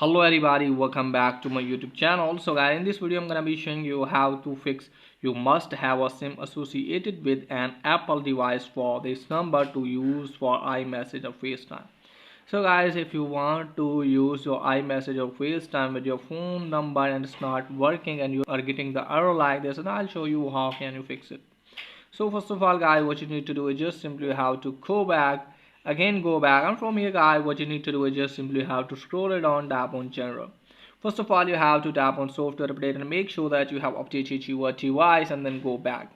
Hello everybody, welcome back to my YouTube channel. So guys, in this video I'm gonna be showing you how to fix you must have a SIM associated with an Apple device for this number to use for iMessage or FaceTime. So guys, if you want to use your iMessage or FaceTime with your phone number and it's not working and you are getting the error like this, and I'll show you how can you fix it. So first of all guys, what you need to do is just simply have to go back, and from here guys, what you need to do is just simply have to scroll it down, tap on general. First of all, you have to tap on software update and make sure that you have updated your device, and then go back.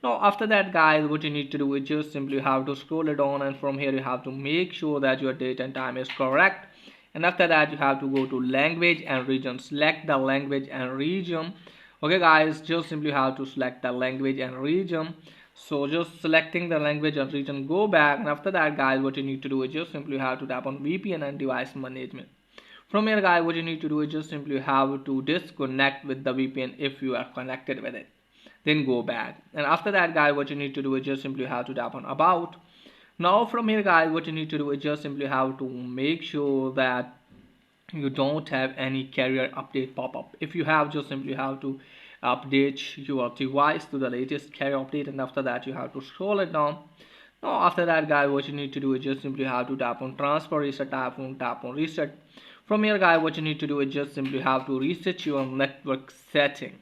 Now after that guys, what you need to do is just simply have to scroll it on, and from here you have to make sure that your date and time is correct. And after that you have to go to language and region, select the language and region. Okay guys, just simply have to select the language and region. So just selecting the language and region, go back, and after that guys, what you need to do is just simply have to tap on VPN and device management. From here guys, what you need to do is just simply have to disconnect with the VPN if you are connected with it, then go back. And after that guys, what you need to do is just simply have to tap on about. Now from here guys, what you need to do is just simply have to make sure that you don't have any carrier update pop up. If you have, just simply have to update your device to the latest carrier update, and after that you have to scroll it down. Now after that guys, what you need to do is just simply have to tap on transfer reset, tap on reset. From here guys, what you need to do is just simply have to reset your network setting,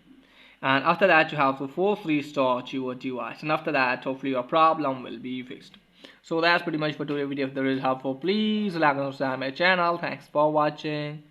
and after that you have to force restart your device, and after that hopefully your problem will be fixed. So that's pretty much for today's video. If there is helpful, please like and subscribe my channel. Thanks for watching.